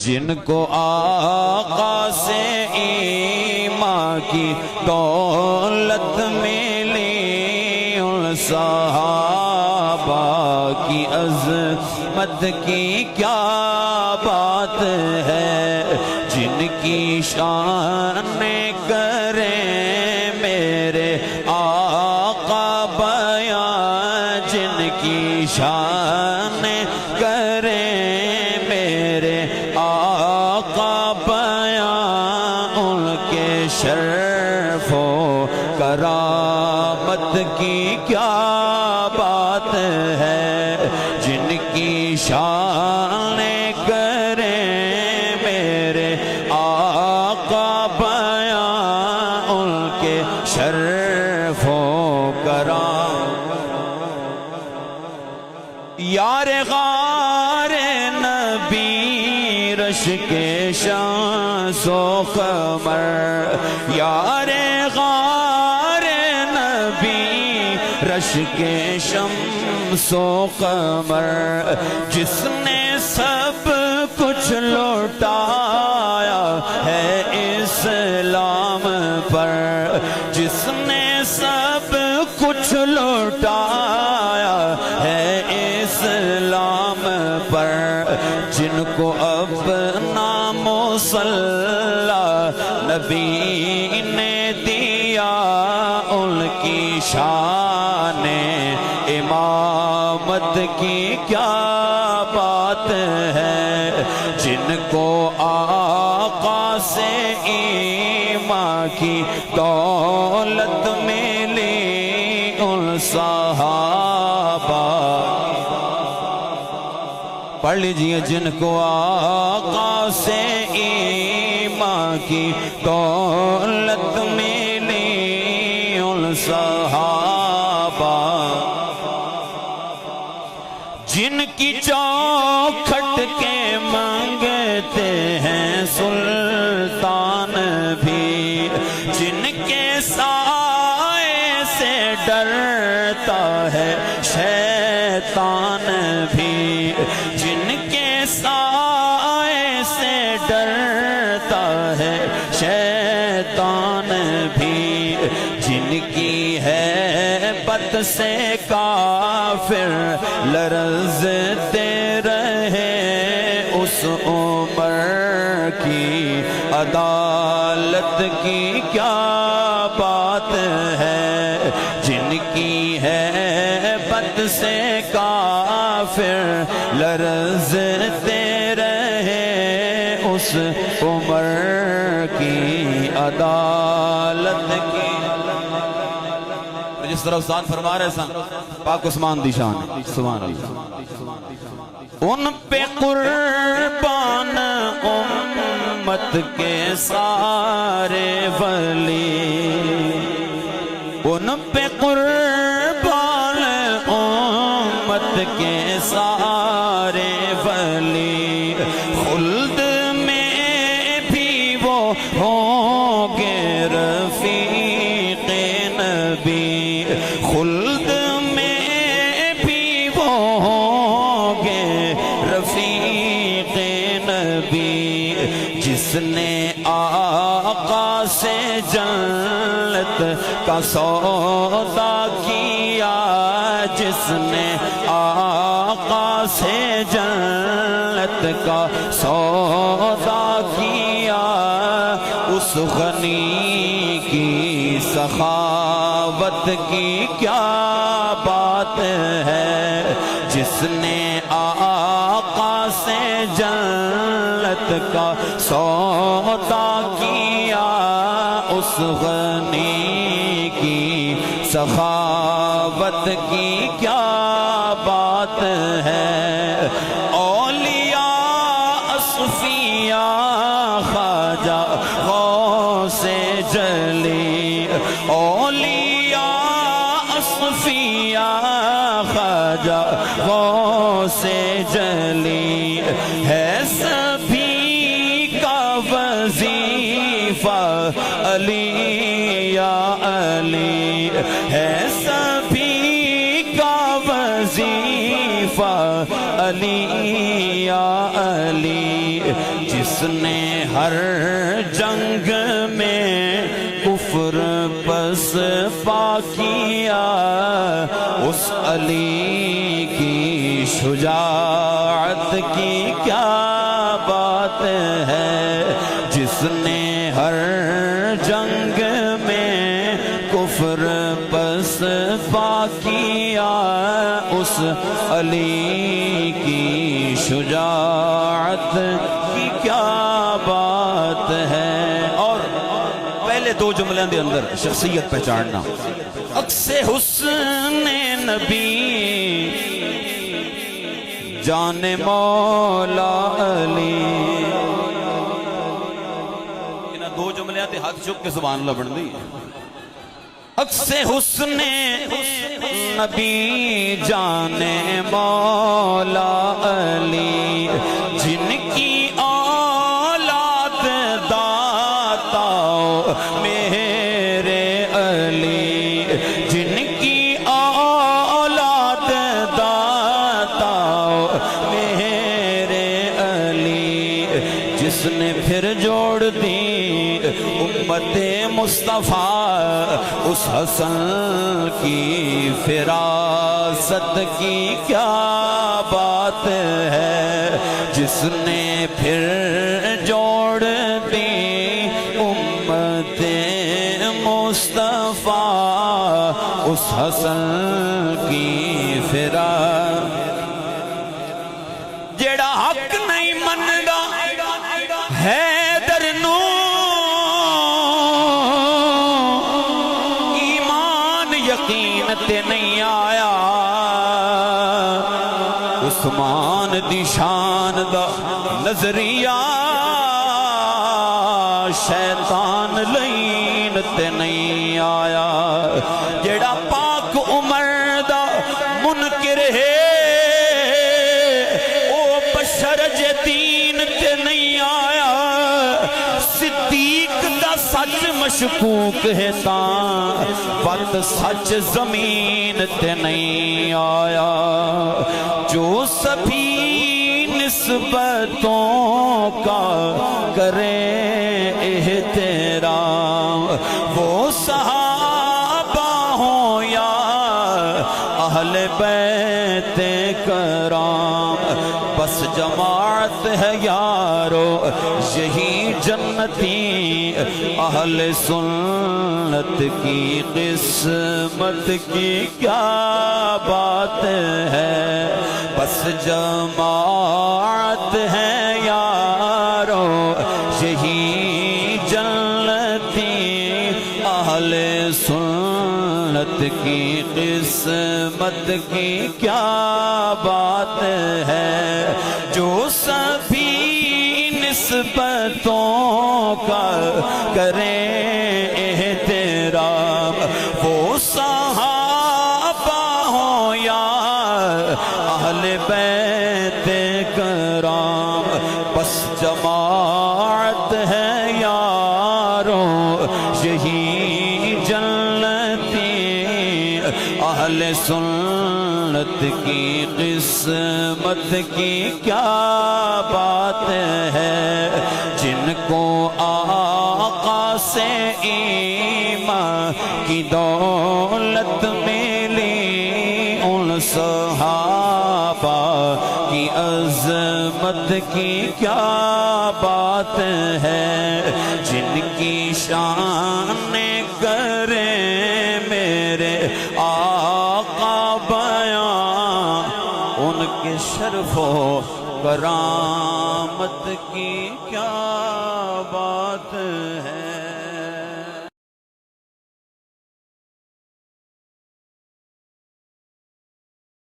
جن کو آقا سے ایمان کی دولت ملی، ان صحابہ کی عظمت کی کیا بات ہے، جن کی شان کریں میرے آقا بیان، جن کی شان کریں میرے آقا بیان، ان کے شرف و کرامت کی کیا بات ہے، جن کی شان کریں میرے آقا بیان، ان کے شرف و کرامت۔ یار غار نبی رش کے شمس و قمر، یار غار نبی رش کے شمس و قمر، جس نے سب کچھ لوٹایا ہے اسلام پر، جس نے سب کچھ لوٹایا ہے اسلام پر، جن کو اپنا مصلی نبی نے دیا، ان کی شان امامت کی کیا بات ہے، جن کو آقا سے ایمان کی دولت ملی، ان صحابہ۔ پڑھ لیجئے، جن کو آقا سے ایمان کی دولت ملی، ان صحابہ، جن کی چوکھٹ کے مانگتے ہیں سلطان بھی، جن کے سائے سے ڈرتا ہے شیطان بھی، جن کے سائے سے ڈرتا ہے شیطان بھی، جن کی ہیبت سے کافر لرزتے رہے، اس عمر کی عدالت کی کیا بات ہے، جن کی ہیبت سے کافر لرزتے رہے، اس عمر کی عدالت کی۔ جس طرح استاد فرما رہے سن، پاک عثمان دی شان ہے، سبحان اللہ۔ ان پہ قربان امت کے سارے ولی، ان پہ قربان امت کے سارے ولی، خلد میں بھی وہ ہوں گے رفیق نبی، خلد میں بھی وہ ہوں گے رفیق نبی، جس نے آقا سے جنت کا سودا کیا، جس نے آقا سے جنت کا سودا کیا، اس غنی کی سخاوت کی کیا بات ہے، جس نے آقا سے جنت کا سودا کیا، اس غنی کی سخاوت کی کیا بات ہے، اولیاء اصفیاء خواجہ غوث جلی، اولیاء اصفیاء خواجہ غوث جلی، ہے سبھی کا وظیفہ علی یا علی، ہے سبھی کا وظیفہ علی یا علی، جس نے ہر جنگ میں کفر پس پا کیا، اس علی کی شجاعت کی کیا بات ہے، جس نے ہر جنگ میں کفر پس پا کیا، اس علی کی شجاعت کی کیا بات ہے۔ اور پہلے دو جملوں دے اندر شخصیت پہچاننا، عکس حسن نبی جان مولا علی، انہاں دو جملیاں تے ہاتھ چک کے سبحان اللہ بن دی۔ عکس حسن نبی جان مولا علی، جن کی اولاد داتا میرے علی، جن کی اولاد داتا میرے علی، جس نے پھر جوڑ دی امت مصطفیٰ اس حسن کی فراست کی کیا بات ہے، جس نے پھر جوڑ دی امت مصطفیٰ اس حسن کی فراست، جیڑا حق نہیں مندا حیدر نو تے نہیں آیا، عثمان دی شان دا نظریہ شیطان لین تے نہیں آیا، جیڑا پاک عمر دا منکر ہے او بشر دین تے نہیں آیا، صدیق دا سچ مشکوک ہے تاں بات سچ زمین تے نہیں آیا، جو سبھی نسبتوں کا کرے احترام، وہ صحابہ ہوں یا اہل بیت کرام، بس جماعت ہے یارو یہی جنتی، اہل سنت کی قسمت کی کیا بات ہے، بس جماعت ہے یارو یہی جنتی، اہل سنت کی قسمت کی کیا بات ہے، جو سبھی نسبتوں کا کرے احترام، وہ صحابہ ہوں یا اہل بیت کرام، بس جماعت ہے یارو یہی جنتی، اہل سنت کی قسمت کی کیا بات ہے، جن کو آقا سے ایمان کی دولت ملی، ان صحابہ کی عظمت کی کیا بات ہے، جن کی شان کرے میرے آقا بیان، ان کے شرف و کرامت کی کیا بات ہے۔